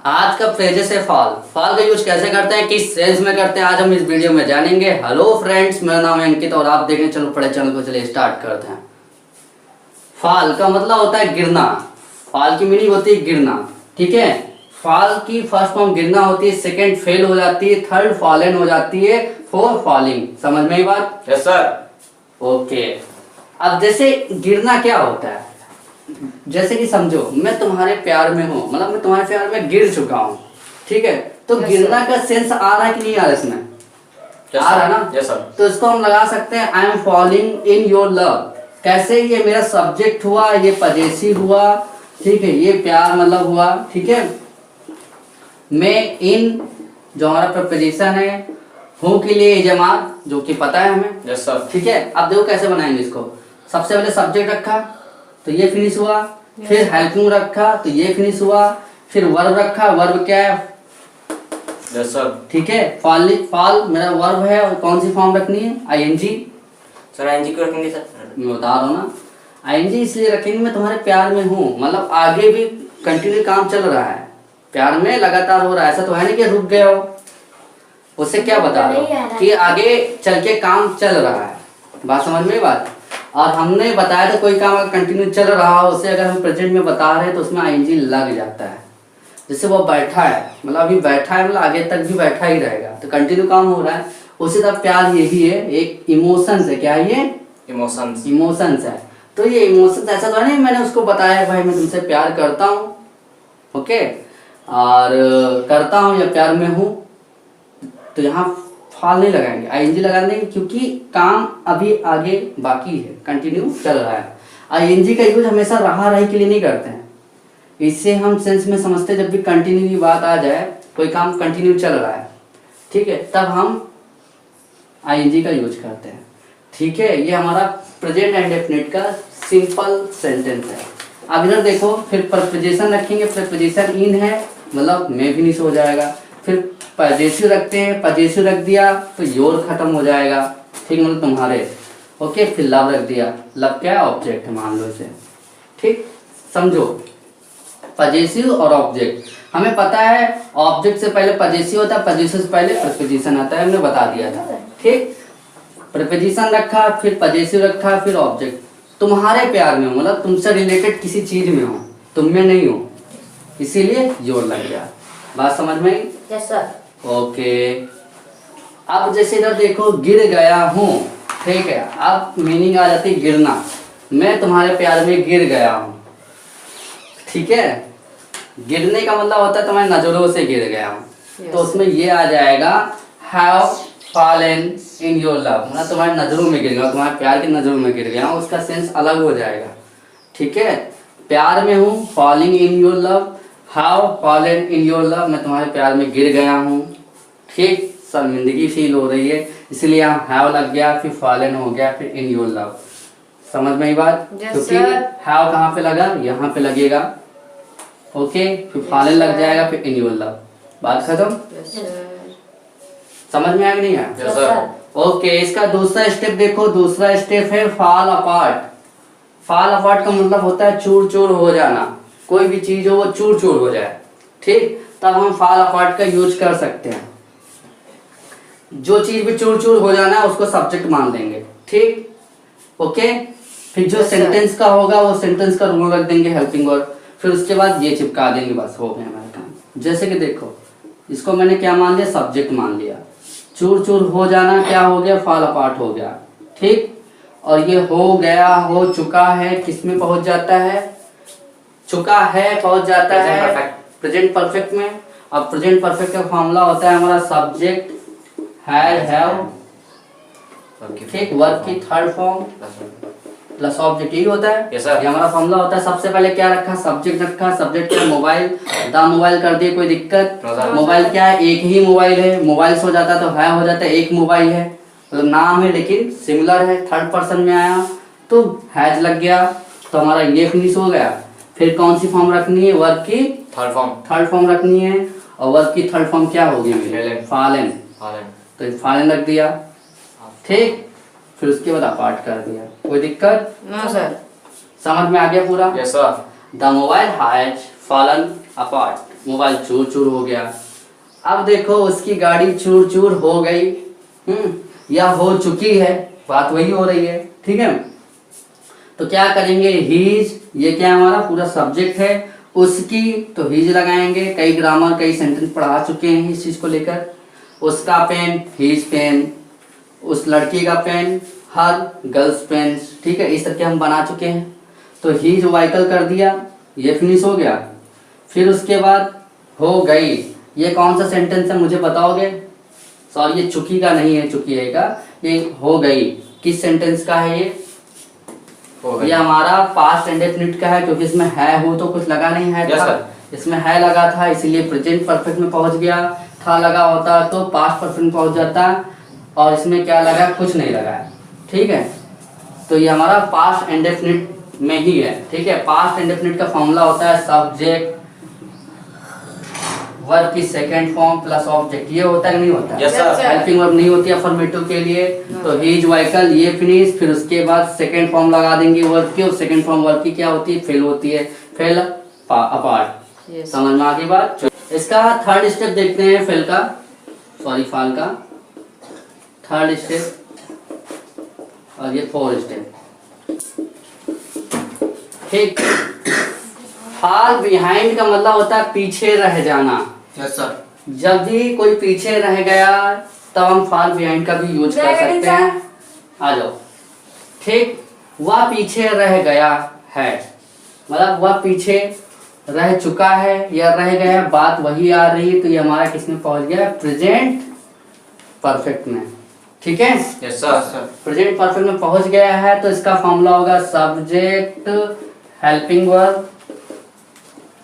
आज का फ्रेजेस है फॉल। फॉल का यूज कैसे करते हैं, किस सेंस में करते हैं, आज हम इस वीडियो में जानेंगे। हेलो फ्रेंड्स, मेरा नाम है अंकित और आप देखें चलो पढ़े चैनल को, चलिए स्टार्ट करते हैं। फॉल का मतलब होता है गिरना। फॉल की मीनिंग होती है गिरना, ठीक है। फॉल की फर्स्ट फॉर्म गिरना होती है, सेकंड फेल हो जाती है, थर्ड फॉलन हो जाती है, फोर्थ फॉलिंग। समझ में आई बात? Yes sir. ओके, अब जैसे गिरना क्या होता है, जैसे कि समझो मैं तुम्हारे प्यार में हूँ, मतलब मैं तुम्हारे प्यार में गिर चुका हूँ, ठीक है। तो गिरना का सेंस आ रहा है कि नहीं आ रहा इसमें? आ रहा है ना? Yes sir. तो इसको हम लगा सकते हैं I am falling in your love. कैसे? ये मेरा सब्जेक्ट हुआ, ये पजेसिव हुआ, ठीक है, ये प्यार मतलब हुआ, ठीक है। मैं इन जो हमारा प्रपोजिशन है, हूँ के लिए इजमात, जो कि पता है हमें। Yes sir. ठीक है, अब देखो कैसे बनाएंगे इसको। सबसे पहले सब्जेक्ट रखा तो ये फिनिश हुआ, फिर हेल्पिंग रखा तो ये फिनिश हुआ, फिर वर्ब रखा। वर्ब क्या है? Yes sir. ठीक है, फॉल मेरा वर्ब है और कौन सी फॉर्म रखनी है? आईएनजी। सर आईएनजी क्यों रखेंगे सर? मैं बता रहा हूँ ना, आईएनजी इसलिए रखेंगे मैं तुम्हारे प्यार में हूँ, मतलब आगे भी कंटिन्यू काम चल रहा है, प्यार में लगातार हो रहा है। ऐसा तो है नहीं कि रुक गए हो। उससे क्या बता रहा हूँ कि आगे चल के काम चल रहा है। बात समझ में बात? और हमने बताया था कोई काम अगर कंटिन्यू चल रहा हो, उसे अगर हम प्रेजेंट में बता रहे हैं तो उसमें आईएनजी लग जाता है। जैसे वो बैठा है, मतलब अभी बैठा है, मतलब आगे तक भी बैठा ही रहेगा, तो कंटिन्यू काम हो रहा है। उसी तरह प्यार यही है, एक इमोशंस है। क्या है ये? इमोशंस है। तो ये इमोशंस ऐसा तो नहीं मैंने उसको बताया भाई मैं तुमसे प्यार करता हूँ, ओके, और करता हूँ या प्यार में हूँ, तो यहाँ फॉल नहीं लगाएंगे, आईएनजी लगा देंगे, क्योंकि काम अभी आगे बाकी है, कंटिन्यू चल रहा है। आईएनजी का यूज हमेशा रहा रही के लिए नहीं करते हैं। इससे हम सेंस में समझते हैं जब भी कंटिन्यू की बात आ जाए, कोई काम कंटिन्यू चल रहा है, ठीक है, तब हम आईएनजी का यूज करते हैं, ठीक है। ये हमारा प्रेजेंट एंड डेफिनेट का सिंपल सेंटेंस है। अब इधर देखो, फिर प्रपोजिशन रखेंगे। प्रपोजिशन इन है, मतलब में फिनिश हो जाएगा। फिर पजेसिव रखते हैं, पजेसिव रख दिया तो योर खत्म हो जाएगा, ठीक, मतलब तुम्हारे, ओके। फिर लव रख दिया, लव क्या है? ऑब्जेक्ट है, मान लो इसे, ठीक। समझो, पजेसिव और ऑब्जेक्ट हमें पता है, ऑब्जेक्ट से पहले पजेसिव होता है, पजेसिव से पहले प्रपोजिशन आता है, हमने बता दिया था, ठीक। प्रपोजिशन रखा, फिर पजेसिव रखा, फिर ऑब्जेक्ट। तुम्हारे प्यार में हो, मतलब तुमसे रिलेटेड किसी चीज में हो, तुम में नहीं हो, इसीलिए योर लग गया। बात समझ में आई? Yes sir. ओके, अब जैसे इधर देखो, गिर गया हूँ, ठीक है। अब मीनिंग आ जाती है गिरना। मैं तुम्हारे प्यार में गिर गया हूँ, ठीक है। गिरने का मतलब होता है तुम्हारी नजरों से गिर गया हूँ, तो उसमें ये आ जाएगा have fallen in your love, मतलब तुम्हारी नजरों में गिर गया, तुम्हारे प्यार की नजरों में गिर गया हूँ, उसका सेंस अलग हो जाएगा, ठीक है। प्यार में हूँ, falling in your love, how fallen in your love, मैं तुम्हारे प्यार में गिर गया हूँ, ठीक। शर्मिंदगी फील हो रही है, इसलिए यहाँ हैव लग गया, फिर फॉलन हो गया, फिर इन योर लव। समझ में आई बात? क्योंकि हैव कहाँ पे लगा? यहाँ पे लगेगा, ओके। फिर फॉलन लग जाएगा, फिर इन योर लव। बात खत्म? समझ में आया कि नहीं आया? Yes sir. ओके, इसका दूसरा स्टेप देखो। दूसरा स्टेप है फॉल अपार्ट। फॉल अपार्ट का मतलब होता है चूर चूर हो जाना, कोई भी चीज हो वो चूर चूर हो जाए, ठीक, तब हम फॉल अपार्ट का यूज कर सकते हैं। जो चीज भी चूर चूर हो जाना है उसको सब्जेक्ट मान लेंगे, ठीक, ओके। फिर जो सेंटेंस का होगा वो सेंटेंस का रूल रख देंगे, हेल्पिंग वर्ब, फिर उसके बाद ये चिपका देंगे, बस हो गया हमारा काम। जैसे कि देखो, इसको मैंने क्या मान लिया? सब्जेक्ट मान लिया। चूर चूर हो जाना क्या हो गया? फॉल अपार्ट हो गया, ठीक। और ये हो गया, हो चुका है, किसमें पहुंच जाता है? चुका है पहुंच जाता है प्रेजेंट परफेक्ट में। अब प्रेजेंट परफेक्ट का फॉर्मूला होता है हमारा सब्जेक्ट हैज हैव, ठीक, वर्ब की थर्ड फॉर्म प्लस ऑब्जेक्ट, यही होता है। yes, sir. ये हमारा फॉर्मूला होता है। सबसे पहले क्या रखा? सब्जेक्ट रखा। सब्जेक्ट क्या? मोबाइल। द मोबाइल कर दिए, कोई दिक्कत? मोबाइल क्या है? एक ही मोबाइल है। मोबाइल से हो जाता है तो है हो जाता है, एक मोबाइल है, मतलब नाम है लेकिन सिमिलर है, थर्ड पर्सन में आया तो हैज लग गया, तो हमारा ये फिनिश हो गया। फिर कौन सी फॉर्म रखनी है? वर्ब की थर्ड फॉर्म रखनी है, और वर्ब की थर्ड फॉर्म क्या होगी? फॉलन, तो फॉलन रख दिया, ठीक। फिर उसके बाद अपार्ट कर दिया, कोई दिक्कत? No sir. समझ में आ गया पूरा? Yes sir. The mobile has fallen apart. Mobile चूर चूर हो गया। अब देखो उसकी गाड़ी चूर चूर हो गई, या हो चुकी है, बात वही हो रही है, ठीक है। तो क्या करेंगे, हीज, ये क्या हमारा पूरा सब्जेक्ट है, उसकी तो हीज लगाएंगे, कई ग्रामर कई सेंटेंस पढ़ा चुके हैं इस चीज को लेकर। उसका पेन, हीज पेन, उस लड़की का पेन, हर गर्ल्स पेन, ठीक है, इस तरह के हम बना चुके हैं। तो हीज व्हीकल कर दिया, ये फिनिश हो गया। फिर उसके बाद हो गई, ये कौन सा सेंटेंस है मुझे बताओगे? सॉरी, ये चुकी का नहीं है, चुकी है का, ये हो गई किस सेंटेंस का है? ये हमारा पास्ट इंडेफिनिट का है, क्योंकि इसमें है हो तो कुछ लगा नहीं है था, इसमें है लगा था, इसीलिए प्रेजेंट परफेक्ट में पहुंच गया। था लगा होता तो पास्ट परफेक्ट में पहुंच जाता, और इसमें क्या लगा, कुछ नहीं लगा है, ठीक है। तो ये हमारा पास्ट इंडेफिनिट में ही है, ठीक है। पास्ट इंडेफिनिट का फॉर्मूला होता है सब्जेक्ट वर्ब की सेकंड फॉर्म प्लस ऑब्जेक्ट, ये होता है कि नहीं होता? Yes sir. हेल्पिंग वर्ब नहीं होती अफर्मेटिव के लिए, तो हीज व्हीकल, ये फिनिश, फिर उसके बाद सेकंड फॉर्म लगा देंगे वर्ब की, और सेकंड फॉर्म वर्ब की क्या होती है, फेल होती है, फेल अपार्ट। समझ में आ गई बात? इसका थर्ड स्टेप देखते हैं, फेल का, सॉरी फाल का थर्ड स्टेप, और ये फोर्थ स्टेप, ठीक। फाल बिहाइंड का मतलब होता है पीछे रह जाना। Yes sir. जब भी कोई पीछे रह गया तब हम फाल बिहाइंड का भी यूज कर सकते हैं। आ जाओ, ठीक। वह पीछे रह गया है, मतलब वह पीछे रह चुका है या रह गया, बात वही आ रही है। तो ये हमारा किसमें पहुंच गया, प्रेजेंट परफेक्ट में, ठीक है। Yes sir. प्रेजेंट परफेक्ट में पहुंच गया है, तो इसका फॉर्मूला होगा सब्जेक्ट हेल्पिंग वर्ब,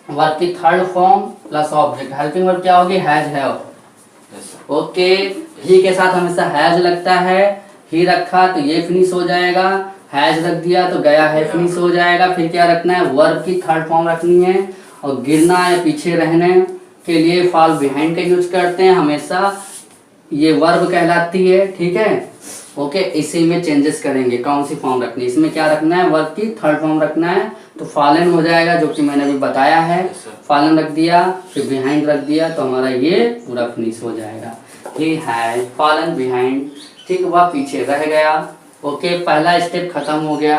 वर्ब की third form plus object. Helping verb क्या होगी, हैज, हैव, ओके। ही के साथ हमेशा हैज लगता है, ही रखा तो ये फिनिश हो जाएगा, हैज रख दिया तो गया है फिनिश हो जाएगा। फिर क्या रखना है, वर्ब की थर्ड फॉर्म रखनी है, और गिरना या पीछे रहने के लिए फॉल बिहाइंड का यूज करते हैं हमेशा, ये वर्ब कहलाती है, ठीक है, ओके। इसी में चेंजेस करेंगे, कौन सी फॉर्म रखनी है, इसमें क्या रखना है, वर्ब की थर्ड फॉर्म रखना है, तो फॉलन हो जाएगा, जो कि मैंने अभी बताया है। फॉलन रख दिया, फिर बिहाइंड रख दिया, तो हमारा ये पूरा फिनिश हो जाएगा। ही हैज फॉलन बिहाइंड, ठीक, वह पीछे रह गया, ओके। पहला स्टेप खत्म हो गया,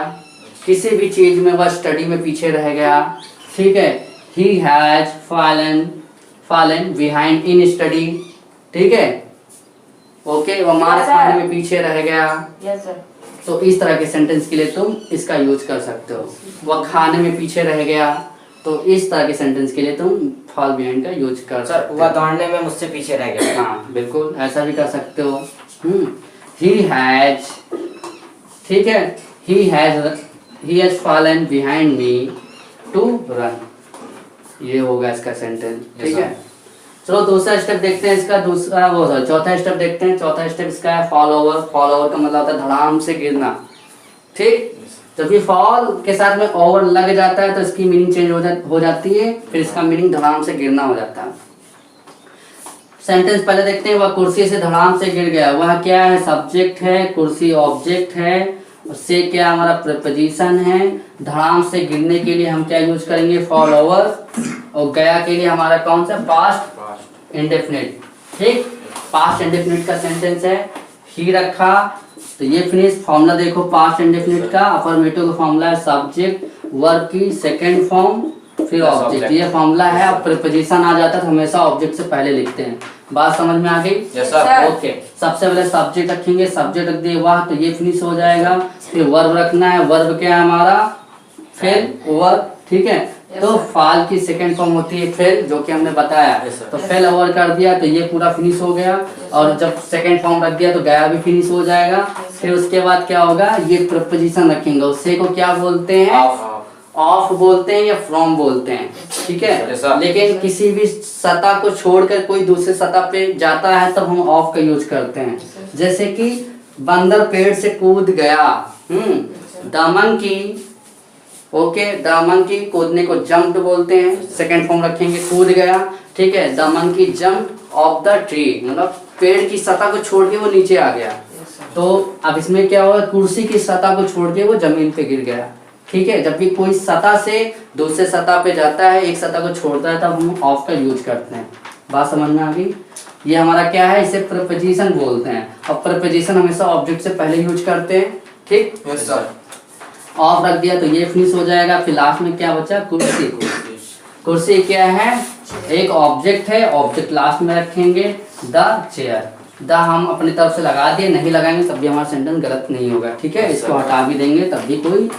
किसी भी चीज में वह स्टडी में पीछे रह गया, ठीक है। He has fallen behind in study, ठीक है, ओके। वह मार खाने में पीछे रह गया। Yes sir. तो इस तरह के सेंटेंस के लिए तुम इसका यूज कर सकते हो। वह खाने में पीछे रह गया, तो इस तरह के सेंटेंस के लिए तुम फॉल बिहाइंड का यूज कर सकते हो। वह दौड़ने में मुझसे पीछे रह गया। हाँ बिल्कुल, ऐसा भी कर सकते हो। ही हैज, ठीक है, he has fallen behind me to run, ये होगा इसका सेंटेंस, ठीक है। चलो दूसरा स्टेप देखते हैं इसका, दूसरा वो चौथा स्टेप देखते हैं। चौथा स्टेप इसका है फॉल ओवर। फॉल ओवर का मतलब होता है धड़ाम से गिरना, ठीक। जब ये फॉल के साथ में ओवर लग जाता है तो इसकी मीनिंग चेंज हो जाती है, फिर इसका मीनिंग धड़ाम से गिरना हो जाता है। सेंटेंस पहले देखते हैं, वह कुर्सी से धड़ाम से गिर गया। वह क्या है, सब्जेक्ट है, कुर्सी ऑब्जेक्ट है, उससे क्या हमारा प्रीपोजिशन है। धड़ाम से गिरने के लिए हम क्या यूज करेंगे, फॉल ओवर, और गया के लिए हमारा कौन सा, पास्ट इंडेफिनिट, ठीक। पास्ट इंडेफिनिट का सेंटेंस है, ही रखा तो ये फिनिश। फॉर्मूला देखो पास्ट इंडेफिनिट का, अफर्मेटिव का फॉर्मूला है सब्जेक्ट वर्ब की सेकंड फॉर्म फिर ऑब्जेक्ट, ये फॉर्मूला है। अब प्रीपोजिशन आ जाता है तो हमेशा ऑब्जेक्ट से पहले लिखते हैं। बात समझ में आ गई? Yes sir. ओके, सबसे पहले सब्जेक्ट रखेंगे, सब्जेक्ट रख दिए वाह, तो ये फिनिश हो जाएगा। फिर वर्ब रखना है, वर्ब क्या है हमारा, फिर वर्ब, ठीक है। तो फाल की सेकंड फॉर्म होती है फेल, जो कि हमने बताया। तो फेल ओवर कर दिया तो ये पूरा फिनिश हो गया, और जब सेकंड फॉर्म रख दिया तो गया भी फिनिश हो जाएगा। फिर उसके बाद क्या होगा, ये प्रीपोजिशन रखेंगे, उससे को क्या बोलते हैं, ऑफ बोलते हैं या फ्रॉम बोलते हैं, ठीक है। लेकिन किसी भी सतह को छोड़कर कोई दूसरे सतह पे जाता है तब हम ऑफ का यूज करते हैं। जैसे कि बंदर पेड़ से कूद गया, दामन की, ओके, दामन की कूदने को जंप बोलते हैं, सेकंड फॉर्म रखेंगे, कूद गया, ठीक है। दामन की जंप ऑफ द ट्री, मतलब पेड़ की सतह को छोड़ के वो नीचे आ गया। तो अब इसमें क्या होगा, कुर्सी की सतह को छोड़ के वो जमीन पे गिर गया, ठीक है, जब भी कोई सतह से दूसरे सतह पे जाता है, एक सतह को छोड़ता है, तब हम ऑफ का यूज करते हैं। बात समझ में आ गई? ये हमारा क्या है, इसे प्रपोजिशन बोलते हैं, और प्रपोजिशन हमेशा ऑब्जेक्ट से पहले यूज करते हैं। ठीक, यस सर। ऑफ रख दिया तो ये फिनिश हो जाएगा। फिर लास्ट में क्या बचा, कुर्सी। कुर्सी क्या है, एक ऑब्जेक्ट है, ऑब्जेक्ट लास्ट में रखेंगे। द चेयर, द हम अपनी तरफ से लगा दिए, नहीं लगाएंगे तब भी हमारा सेंटेंस गलत नहीं होगा। ठीक है, इसको हटा भी देंगे तब भी कोई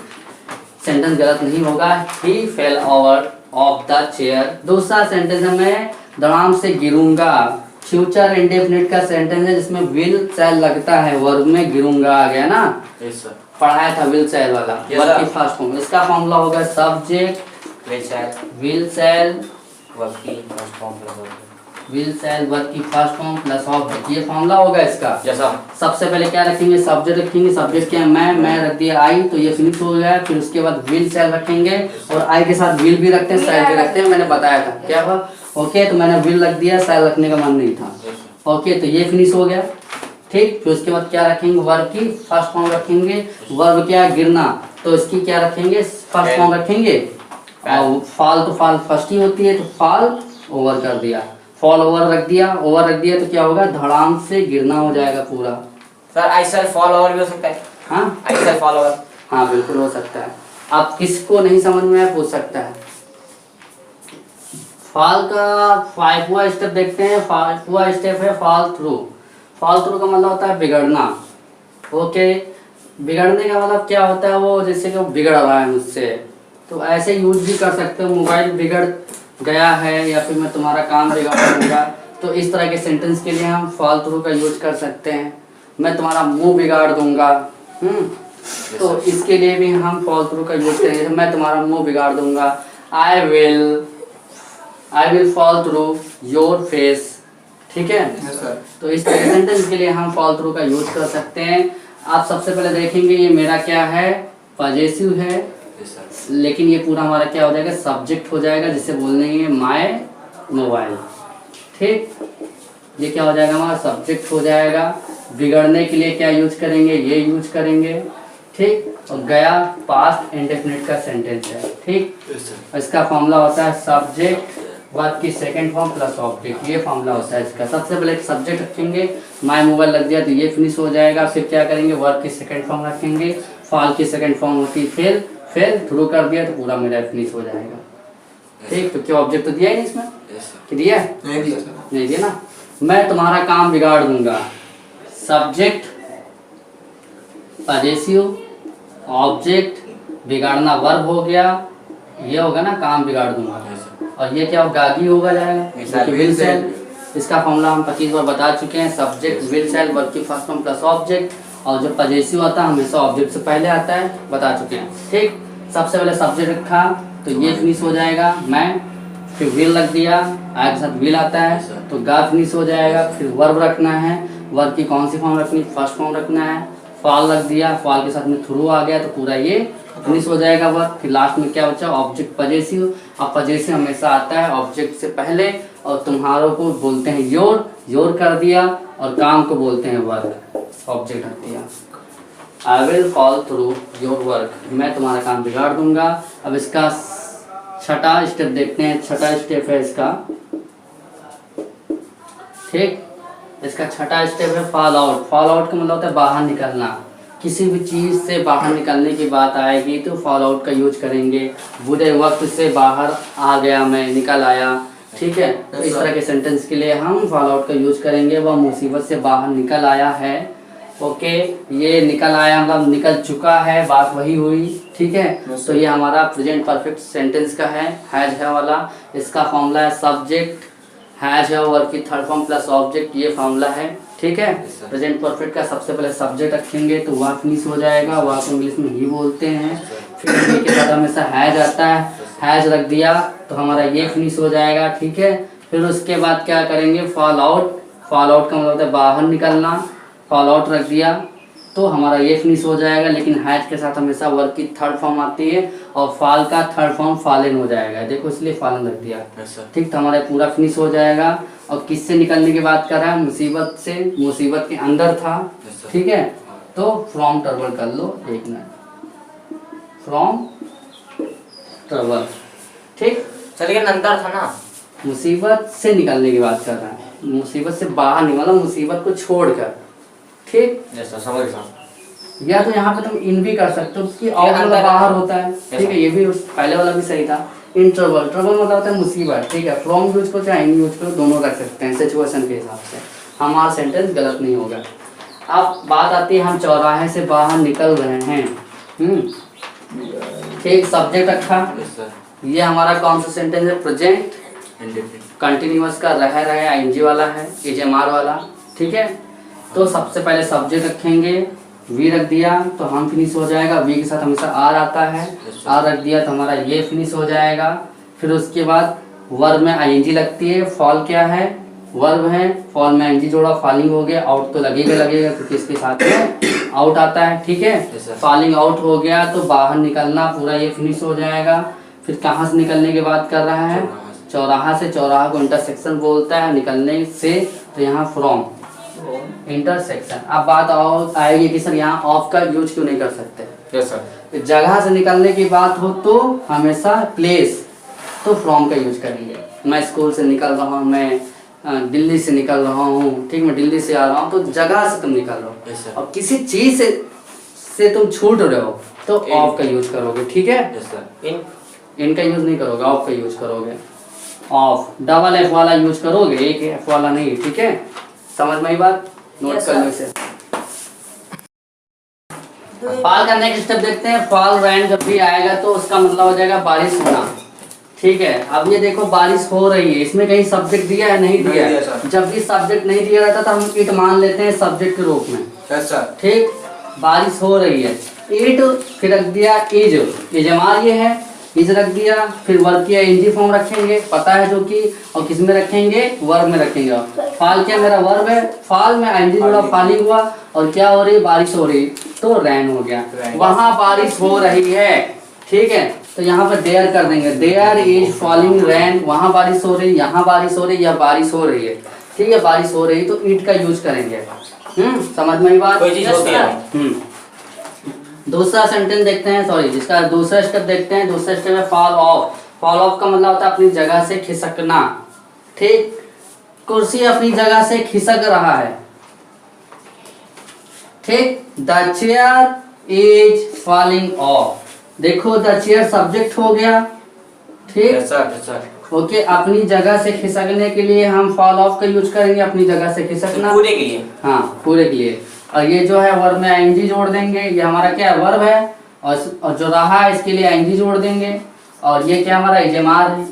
सेंटेंस गलत नहीं होगा। He fell over off the chair. दूसरा सेंटेंस है मैं धड़ाम से गिरूंगा। फ्यूचर इंडेफिनिट का सेंटेंस है जिसमें विल शैल लगता है, वर्ब में गिरूंगा आ गया ना। Yes sir. पढ़ाया था विल शैल वाला, Yes, वर्ब की sir. First form. इसका फॉर्मूला होगा subject will shall will shall verb की first form plus object. Will shall verb की फर्स्ट फॉर्म प्लस ऑब्जेक्ट, ये फॉर्मूला होगा इसका। Yes sir. सबसे पहले क्या रखेंगे, सब्जेक्ट रखेंगे। सब्जेक्ट क्या है, मैं रख दिया आई, तो ये फिनिश हो गया। फिर उसके बाद विल शैल रखेंगे, और आई के साथ विल भी रखते हैं, शैल भी रखते हैं, मैंने बताया था क्या हुआ। ओके, तो मैंने विल रख दिया, शैल रखने का मन नहीं था। ओके, तो ये फिनिश हो गया। ठीक, फिर उसके बाद क्या रखेंगे, वर्ब की फर्स्ट फॉर्म रखेंगे। वर्ब क्या है, गिरना, तो इसकी क्या रखेंगे, फर्स्ट फॉर्म रखेंगे। और फॉल तो फॉल फर्स्ट ही होती है, तो फॉल ओवर कर दिया, फॉल ओवर रख दिया। ओवर रख दिया तो क्या होगा, धड़ाम से गिरना हो जाएगा पूरा। Sir I shall fall over भी हो सकता है। हाँ आई शैल फॉल ओवर। हाँ, बिल्कुल हो सकता है। आप किसको नहीं समझ में आया पूछ सकता है। फॉल का 5वां स्टेप देखते हैं। 5वां स्टेप है फॉल थ्रू। फॉल थ्रू का मतलब होता है बिगड़ना। ओके, बिगड़ने का मतलब क्या होता है, वो जैसे कि वो बिगड़ रहा है मुझसे, तो ऐसे यूज भी कर सकते हो। मोबाइल बिगड़ गया है, या फिर मैं तुम्हारा काम बिगाड़ दूंगा, तो इस तरह के सेंटेंस के लिए हम फॉल थ्रू का यूज कर सकते हैं। मैं तुम्हारा मुंह बिगाड़ दूंगा, तो इसके लिए भी हम फॉल थ्रू का यूज करेंगे। मैं तुम्हारा मुंह बिगाड़ दूंगा, I will fall through your face. ठीक है, यस सर। तो इस तरह के सेंटेंस के लिए हम फॉल थ्रू का यूज कर सकते हैं। आप सबसे पहले देखेंगे ये मेरा क्या है, पॉजेसिव है, यस सर। लेकिन ये पूरा हमारा क्या हो जाएगा, सब्जेक्ट हो जाएगा, जिसे बोल देंगे माय मोबाइल। ठीक, ये क्या हो जाएगा, हमारा सब्जेक्ट हो जाएगा। बिगड़ने के लिए क्या यूज करेंगे, ये यूज करेंगे। ठीक, और गया पास्ट इंडेफिनिट का सेंटेंस है। ठीक, यस सर। इसका फॉर्मूला होता है सब्जेक्ट वर्ब की सेकंड फॉर्म प्लस ऑब्जेक्ट, ये फॉर्मूला होता है इसका। सबसे पहले एक सब्जेक्ट रखेंगे, माय मोबाइल लग दिया तो ये फिनिश हो जाएगा। फिर क्या करेंगे, वर्ब की सेकंड फॉर्म रखेंगे, फॉल की सेकंड फॉर्म होती है फिर थ्रू कर दिया तो पूरा मेरा फिनिश हो जाएगा। ठीक, तो क्या ऑब्जेक्ट तो दिया ही नहीं इसमें, यस सर। कि दिया? नहीं दिया सर। नहीं दिया ना। मैं तुम्हारा काम बिगाड़ दूंगा, सब्जेक्ट पॉजेसिव, ऑब्जेक्ट बिगाड़ना वर्ब हो गया, ये होगा ना काम बिगाड़ दूंगा। Yes sir. और ये क्या होगा, गागी होगा जाएगा, विल सेल। इसका फॉर्मूला हम 25 बार बता चुके हैं, सब्जेक्ट विल सेल वर्ब की फर्स्ट फॉर्म प्लस ऑब्जेक्ट, और जो पॉजेसिव आता है हमेशा ऑब्जेक्ट से पहले आता है, बता चुके हैं। ठीक, सबसे पहले सब्जेक्ट रखा तो ये फिनिश हो जाएगा मैं, फिर विल रख दिया, आगे के साथ विल आता है तो गा फिनिश हो जाएगा। फिर वर्ब रखना है, वर्ब की कौन सी फॉर्म रखनी, फर्स्ट फॉर्म रखना है। फॉल रख दिया, फॉल के साथ में थ्रू आ गया तो पूरा ये फिनिश हो जाएगा वर्ब। फिर लास्ट में क्या बचा, ऑब्जेक्ट पॉजेसिव। अब पॉजेसिव हमेशा आता है ऑब्जेक्ट से पहले, और तुम्हारों को बोलते हैं योर कर दिया, और काम को बोलते हैं वर्क, ऑब्जेक्ट रख दिया। I will fall through your work, मैं तुम्हारा काम बिगाड़ दूंगा। अब इसका छठा स्टेप देखते हैं। छठा स्टेप है इसका, ठीक, इसका छठा स्टेप है फॉल आउट। फॉल आउट का मतलब होता है बाहर निकलना। किसी भी चीज़ से बाहर निकलने की बात आएगी तो फॉल आउट का यूज करेंगे। बुरे वक्त से बाहर आ गया मैं, निकल आया। ठीक है, तो इस तरह के सेंटेंस के लिए हम फॉल आउट का यूज करेंगे। वह मुसीबत से बाहर निकल आया है। ओके, ये निकल आया मतलब निकल चुका है, बात वही हुई। ठीक है, तो ये हमारा प्रेजेंट परफेक्ट सेंटेंस का है, हैज है वाला। इसका फॉर्मूला है सब्जेक्ट हैज है वर्ब की थर्ड फॉर्म प्लस ऑब्जेक्ट, ये फॉर्मूला है। ठीक है, प्रेजेंट परफेक्ट का सबसे पहले सब्जेक्ट रखेंगे तो वह फिनिश हो जाएगा, वह को इंग्लिश में ही बोलते हैं। फिर ये के बाद हमेशा हैज आता है, हैज रख दिया तो हमारा ये फिनिश हो जाएगा। ठीक है, फिर उसके बाद क्या करेंगे, फॉल आउट। फॉल आउट का मतलब होता है बाहर निकलना, फॉल आउट रख दिया तो हमारा ये फिनिश हो जाएगा। लेकिन हैज के साथ हमेशा वर्ब की थर्ड फॉर्म आती है, और फॉल का थर्ड फॉर्म फॉलन हो जाएगा, देखो इसलिए फॉलन रख दिया। ठीक, तो हमारा पूरा फिनिश हो जाएगा। और किससे निकलने की बात कर रहा है, मुसीबत से, मुसीबत के अंदर था। ठीक है, तो फ्रॉम टर्बल कर लो, एक मिनट, फ्रॉम ट्रबल। ठीक, सर लेकिन अंतर था ना, मुसीबत से निकलने की बात कर रहा है, मुसीबत से बाहर निकला, मुसीबत को छोड़कर। ठीक, यस सर समझ गया। या तो यहाँ पे तुम इन भी कर सकते हो, उसकी आउट अंदर मतलब है। बाहर होता है। Yes, ठीक है, ये भी पहले वाला भी सही था। इन ट्रबल, ट्रबल मतलब होता है मुसीबत। ठीक है, फ्रॉम यूज करो चाहे इन यूज करो, दोनों रख सकते हैं सिचुएशन के हिसाब से, हमारा सेंटेंस गलत नहीं होगा। अब बात आती है हम चौराहे से बाहर निकल रहे हैं। ठीक, सब्जेक्ट रखा, यस सर, ये हमारा कौन सा सेंटेंस है? प्रेजेंट इंडेफिनिट, कंटिन्यूअस का रहे आईएनजी वाला है, एजएमआर वाला। ठीक है, तो सबसे पहले सब्जेक्ट रखेंगे, वी रख दिया तो हम फिनिश हो जाएगा, वी के साथ हमेशा आर आता है, आर रख दिया तो हमारा ये फिनिश हो जाएगा। फिर उसके बाद वर्ब में आईएनजी लगती है, फॉल क्या है? वर्ब है, फॉल में आईएनजी जोड़ा, फॉलिंग हो गया, आउट तो लगेगा क्योंकि इसके साथ में आउट आता है। ठीक है, Yes, sir. फॉलिंग आउट हो गया तो बाहर निकलना, पूरा ये फिनिश हो जाएगा। फिर कहाँ से निकलने की बात कर रहा है? चौराहा से। चौराहा को इंटरसेक्शन बोलता है, निकलने से तो यहाँ फ्रॉम इंटरसेक्शन। अब बात आएगी कि सर यहाँ ऑफ का यूज क्यों नहीं कर सकते? यस सर, जगह से निकलने की बात हो तो हमेशा प्लेस तो फ्रॉम का यूज करेंगे। मैं स्कूल से निकल रहा हूँ, मैं दिल्ली से निकल रहा हूँ, ठीक, मैं दिल्ली से आ रहा हूँ, तो जगह से तुम निकल रहे हो। Yes, sir. और किसी चीज से तुम छूट रहे हो तो ऑफ का यूज करोगे। ठीक है, यस सर, इनका यूज नहीं करोगे, ऑफ का यूज करोगे। ऑफ डबल एफ वाला यूज करोगे, एक एफ वाला नहीं। ठीक है, समझ में आई बात? नोट Yes, कर लो sir. इसे। फॉल का नेक्स्ट स्टेप देखते हैं। फॉल रैन जब भी आएगा तो उसका मतलब हो जाएगा बारिश होना। ठीक है, अब ये देखो बारिश हो रही है, इसमें कहीं सब्जेक्ट दिया है? नहीं दिया नहीं है। दिया, सर। जब भी सब्जेक्ट नहीं दिया रहता तो हम इट मान लेते हैं सब्जेक्ट के रूप में। यस सर, ठीक, बारिश हो रही है, इट, फिर रख दिया इज, एजमार ये है, इज रख दिया, फिर वर्ब की आईएनजी फॉर्म रखेंगे, पता है जो कि, और किस में रखेंगे? वर्ब में रखेंगे। फाल क्या मेरा वर्ब है, फाल में आईएनजी जोड़ा, फालिंग हुआ, और क्या हो रही है? बारिश हो रही, तो रैन हो गया। वहां बारिश हो रही है। ठीक है, तो यहाँ पर देयर कर देंगे, देयर इज फॉलिंग रैन। वहां बारिश हो रही, यहाँ बारिश हो रही, या बारिश हो रही है। ठीक है, बारिश हो रही तो इट का यूज करेंगे। समझ में आई बात? कोई चीज होती है। दूसरा सेंटेंस देखते हैं, सॉरी, जिसका दूसरा स्टेप देखते हैं। दूसरा स्टेप है फॉल ऑफ। फॉल ऑफ का मतलब होता है अपनी जगह से खिसकना। ठीक, कुर्सी अपनी जगह से खिसक रहा है। ठीक, the chair is falling of. देखो द चेयर सब्जेक्ट हो गया। ठीक, yes sir, yes sir, okay, अपनी जगह से खिसकने के लिए हम फॉल ऑफ का यूज करेंगे, अपनी जगह से खिसकना, पूरे के लिए। हाँ, पूरे के लिए। और ये जो है वर्ब में आईएनजी जोड़ देंगे, ये हमारा क्या है? वर्ब है, और जो रहा है इसके लिए आईएनजी जोड़ देंगे, और ये क्या हमारा एजमार है।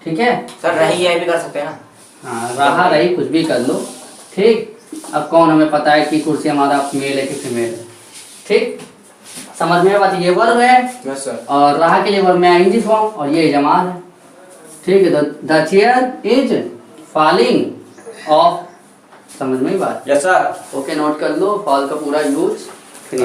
ठीक है सर रही है भी कर सकते हैं ना? हाँ, रहा रही कुछ भी कर लो। ठीक, अब कौन हमें पता है कि कुर्सी हमारा मेल है कि फीमेल है? ठीक, समझ में बात? ये वर्ब है, यस सर, और रहा के लिए वर्ब में आईएनजी फॉर्म, और ये एजमार है। ठीक है, the chair is falling of. समझ में बात? यस सर, ओके, नोट कर लो फॉल का पूरा यूज।